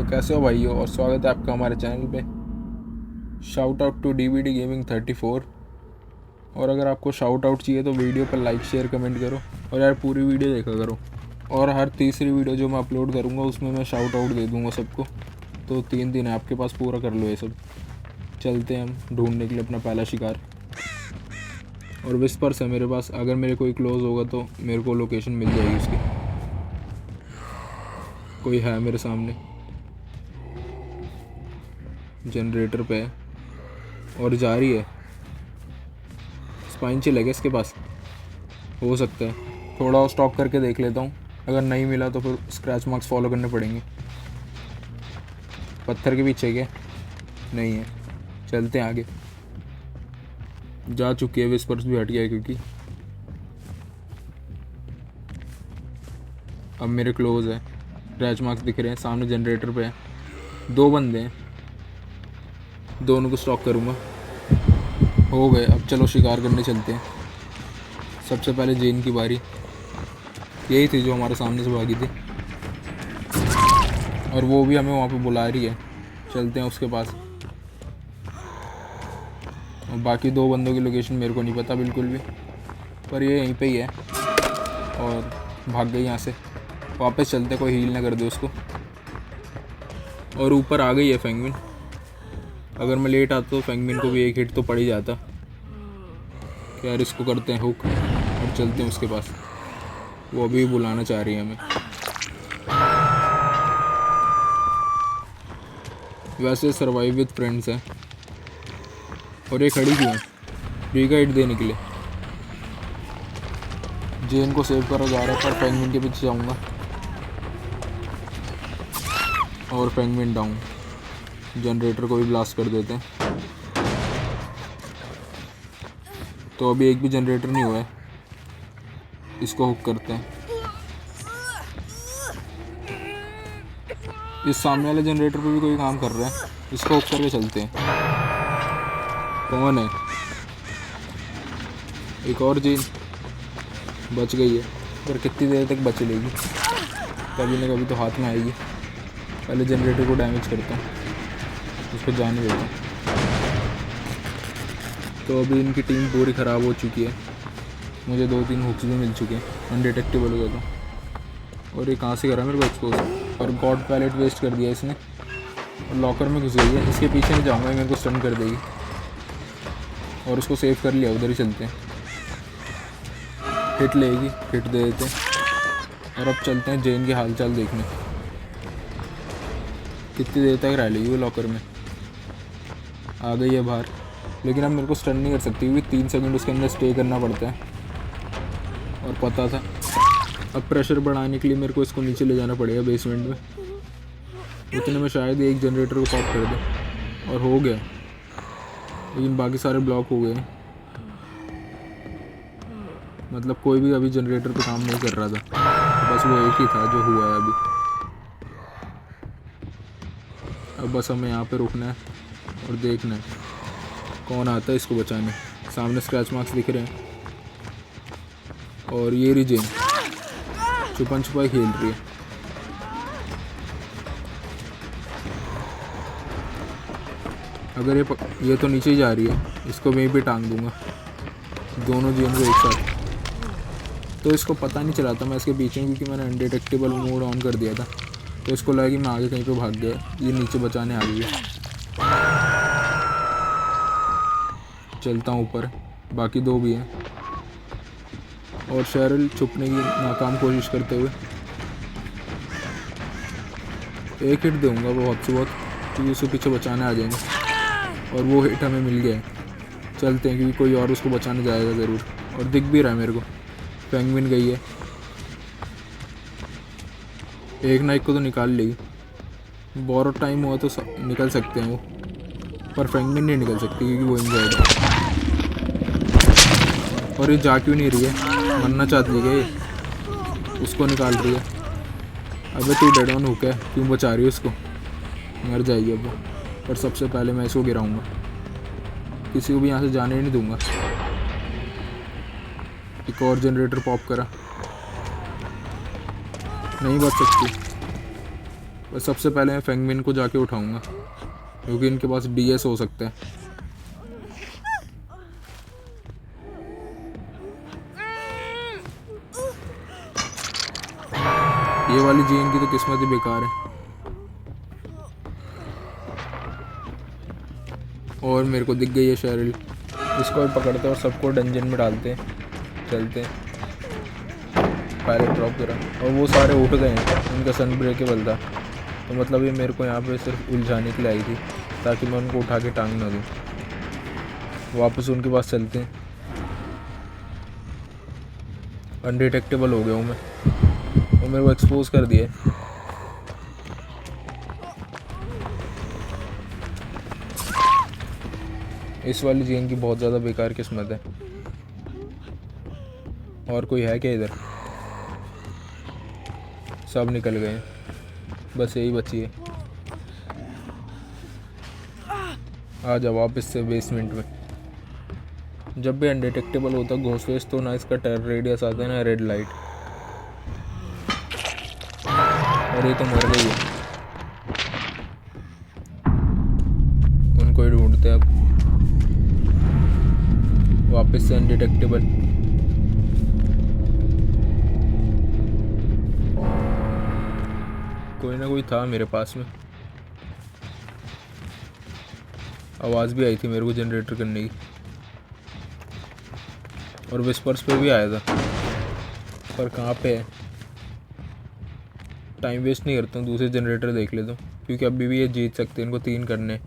तो कैसे हो भाइयों, और स्वागत है आपका हमारे चैनल पे। Shout out to DVD gaming 34। और अगर आपको शाउट आउट चाहिए तो वीडियो पर लाइक शेयर कमेंट करो, और यार पूरी वीडियो देखा करो। और हर तीसरी वीडियो जो मैं अपलोड करूँगा उसमें मैं शाउट आउट दे दूँगा सबको। तो 3 दिन है आपके पास, पूरा कर लो ये सब। चलते हैं हम ढूंढने के लिए अपना पहला शिकार। और विस्पर्स है मेरे पास, अगर मेरे कोई क्लोज होगा तो मेरे को लोकेशन मिल जाएगी उसकी। कोई है मेरे सामने, जनरेटर पे है और जा रही है। स्पाइन चिल है क्या इसके पास? हो सकता है, थोड़ा स्टॉक करके देख लेता हूँ। अगर नहीं मिला तो फिर स्क्रैच मार्क्स फॉलो करने पड़ेंगे। पत्थर के पीछे क्या? नहीं है, चलते हैं आगे। जा चुकी है, विस्पर्स भी हट गया है क्योंकि अब मेरे क्लोज है। स्क्रैच मार्क्स दिख रहे हैं सामने, जनरेटर पे है। 2 बंदे हैं, दोनों को स्टॉक करूँगा। हो गए, अब चलो शिकार करने चलते हैं। सबसे पहले जेन की बारी। यही थी जो हमारे सामने से भागी थी, और वो भी हमें वहाँ पे बुला रही है। चलते हैं उसके पास। और बाकी 2 बंदों की लोकेशन मेरे को नहीं पता बिल्कुल भी, पर ये यहीं पे ही है। और भाग गई यहाँ से। वापस चलते, कोई हील ना कर दे उसको। और ऊपर आ गई है फेंगमिन। अगर मैं लेट आता तो फेंगमिन को भी एक हिट तो पड़ ही जाता। क्या यार, इसको करते हैं हुक और चलते हैं उसके पास। वो अभी बुलाना चाह रही है हमें। वैसे सर्वाइव विद फ्रेंड्स है। और ये खड़ी क्यों है? रीका हिट देने के लिए। जेन को सेव करा जा रहा है, पर पेंगुइन के पीछे जाऊंगा। और पेंगुइन डाउन। जनरेटर को भी ब्लास्ट कर देते हैं। तो अभी एक भी जनरेटर नहीं हुआ है, इसको हुक करते हैं। इस सामने वाले जनरेटर पे भी कोई काम कर रहा है, इसको हुक करके चलते हैं। कौन है? एक और जेन बच गई है, पर कितनी देर तक बच लेगी? कभी ना कभी तो हाथ में आएगी। पहले जनरेटर को डैमेज करता हूँ, उसको जाने देता हूँ। तो अभी इनकी टीम पूरी ख़राब हो चुकी है। मुझे 2-3 हुक्स भी मिल चुके हैं, अनडिटेक्टेबल हो गया था। और ये कहाँ से करा मेरे को एक्सपोज? और गॉड पैलेट वेस्ट कर दिया इसने, और लॉकर में घुस गई है। इसके पीछे नहीं जाऊँगा, मेरे को स्टन कर देगी। और उसको सेव कर लिया, उधर ही चलते हैं। हिट लेगी, हिट दे देते हैं। और अब चलते हैं जेन के हालचाल देखने। कितनी देर तक रह लेगी वो लॉकर में? आ गई है बाहर, लेकिन अब मेरे को स्टन नहीं कर सकती क्योंकि 3 सेकंड उसके अंदर स्टे करना पड़ता है। और पता था, अब प्रेशर बढ़ाने के लिए मेरे को इसको नीचे ले जाना पड़ेगा बेसमेंट में। उतने में शायद एक जनरेटर को पॉप कर दे, और हो गया। लेकिन बाकी सारे ब्लॉक हो गए। मतलब कोई भी अभी जनरेटर पे काम नहीं कर रहा था, बस वो एक ही था जो हुआ है अभी। अब बस हमें यहाँ पे रुकना है और देखना है कौन आता है इसको बचाने। सामने स्क्रैच मार्क्स दिख रहे हैं, और ये रिजेन छुपन छुपाई खेल रही है। अगर ये तो नीचे ही जा रही है, इसको वहीं पे टांग दूंगा, दोनों जेन को एक साथ। तो इसको पता नहीं चला था मैं इसके पीछे हूँ, क्योंकि मैंने अनडिटेक्टेबल मोड ऑन कर दिया था। तो इसको लगा कि मैं आगे कहीं पे भाग गया, ये नीचे बचाने आ गई है। चलता हूँ ऊपर, बाकी 2 भी हैं। और शेरिल छुपने की नाकाम कोशिश करते हुए। एक हिट दूंगा बहुत से बहुत, क्योंकि उसके पीछे बचाने आ जाएंगे। और वो हिट हमें मिल गया है। चलते हैं, क्योंकि कोई और उसको बचाने जाएगा ज़रूर। और दिख भी रहा है मेरे को, पेंगुइन गई है। एक ना एक को तो निकाल लेगी। बोरो टाइम हुआ तो निकल सकते हैं वो, पर पेंगुइन नहीं निकल सकती क्योंकि वो इंजर्ड है। और ये जा क्यों नहीं रही है? मरना चाहती है ये, उसको निकाल रही है। अबे तू डेड ऑन हुक है, क्यों बचा रही है उसको? मर जाएगी अब वो। पर सबसे पहले मैं इसको गिराऊंगा, किसी को भी यहाँ से जाने ही नहीं दूंगा। एक और जनरेटर पॉप करा, नहीं बच सकती। बस सबसे पहले मैं फेंगमिन को जाके उठाऊंगा क्योंकि इनके पास डीएस हो सकता है। ये वाली जीन की तो किस्मत ही बेकार है। और मेरे को दिख गई है शेरिल। इसको भी पकड़ते हैं और सबको डंजन में डालते हैं। चलते हैं। पायलट ड्रॉप करा और वो सारे उठ गए हैं। उनका सन ब्रेकेबल था, तो मतलब ये मेरे को यहाँ पे सिर्फ उलझाने के लिए आई थी ताकि मैं उनको उठा के टांग ना दूँ। वापस उनके पास चलते हैं। अनडिटेक्टेबल हो गया हूँ मैं, और मेरे को एक्सपोज कर दिया। इस वाली जेन की बहुत ज़्यादा बेकार किस्मत है। और कोई है क्या इधर? सब निकल गए हैं, बस यही बची है। आ जा वापस से बेसमेंट में। जब भी अनडिटेक्टेबल होता घोस्टफेस तो ना इसका टेरर रेडियस आता है ना रेड लाइट। और ये तो मर गई है। उनको ही ढूंढते हैं अब। वापस से अनडिटेक्टेबल। कोई ना कोई था मेरे पास में। आवाज़ भी आई थी मेरे को जनरेटर करने की, और विस्पर्स पे भी आया था, पर कहाँ पे है? टाइम वेस्ट नहीं करता हूँ, दूसरे जनरेटर देख लेता हूँ क्योंकि अभी भी ये जीत सकते हैं। इनको 3 करने।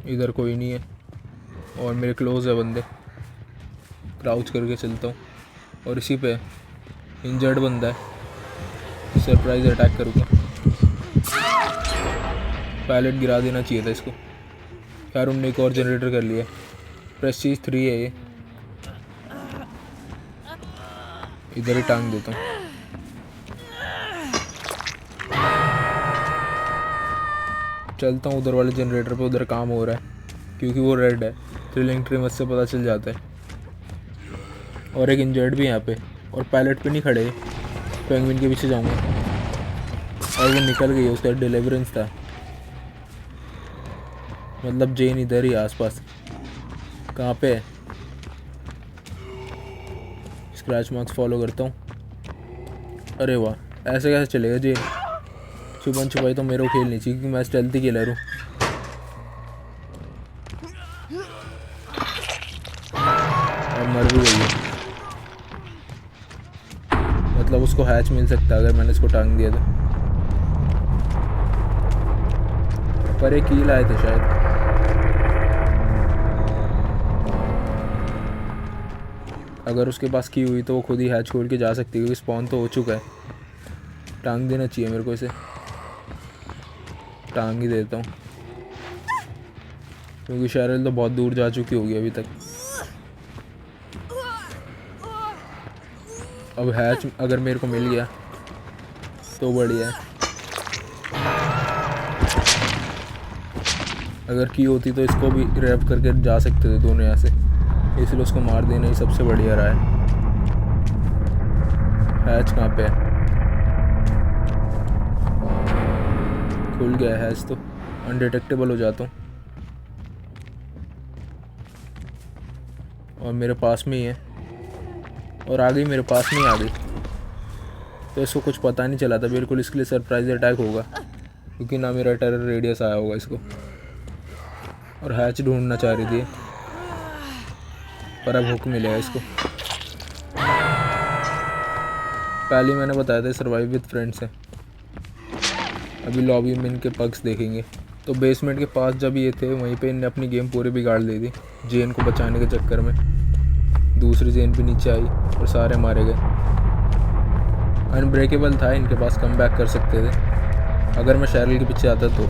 इधर कोई नहीं है और मेरे क्लोज है बंदे। क्राउच करके चलता हूँ और इसी पे इंजर्ड बंदा है। सरप्राइज अटैक करूँगा। पायलट गिरा देना चाहिए था इसको। खैर उनने एक और जनरेटर कर लिया। प्रेस्टीज 3 है ये। इधर ही टांग देता हूँ। चलता हूँ उधर वाले जनरेटर पे। उधर काम हो रहा है क्योंकि वो रेड है। थ्रिलिंग ट्रिमर से पता चल जाता है। और एक इंजर्ड भी यहाँ पे, और पायलट पे नहीं खड़े। पेंगुइन के पीछे जाऊँगा और वो निकल गई। उसका डिलीवरेंस था, मतलब जेन इधर ही आसपास। कहाँ पे है? स्क्रैच मार्क्स फॉलो करता हूँ। अरे वाह, ऐसे कैसे चलेगा जेन? छुपन छुपाई तो मेरे को खेलनी चाहिए क्योंकि मैं स्टेल्थी किलर हूँ। और मर भी गई है। मतलब उसको हैच मिल सकता है अगर मैंने इसको टांग दिया तो। पर एक कील आए थे शायद। अगर उसके पास की हुई तो वो खुद ही हैच खोल के जा सकती है क्योंकि स्पॉन तो हो चुका है। टांग देना चाहिए मेरे को इसे। टांग ही देता हूँ क्योंकि शेरिल तो बहुत दूर जा चुकी होगी अभी तक। अब हैच अगर मेरे को मिल गया तो बढ़िया है। अगर की होती तो इसको भी रैप करके जा सकते थे दोनों यहाँ से, इसलिए उसको मार देना ही सबसे बढ़िया रहा है। हैच कहाँ पे है? खुल गया हैच तो अनडिटेक्टेबल हो जाता हूँ। और मेरे पास में ही है, और आ गई मेरे पास में ही आ गई। तो इसको कुछ पता नहीं चला था बिल्कुल। इसके लिए सरप्राइज अटैक होगा क्योंकि ना मेरा टेरर रेडियस आया होगा इसको। और हैच ढूंढना चाह रही थी, पर अब हुक मिलेगा इसको। पहले मैंने बताया था सर्वाइव विद फ्रेंड्स है। अभी लॉबी में इनके पग्स देखेंगे। तो बेसमेंट के पास जब ये थे वहीं पे इनने अपनी गेम पूरी बिगाड़ दी थी जेन को बचाने के चक्कर में। दूसरी जेन भी नीचे आई और सारे मारे गए। अनब्रेकेबल था इनके पास, कम बैक कर सकते थे अगर मैं शेरिल के पीछे आता तो।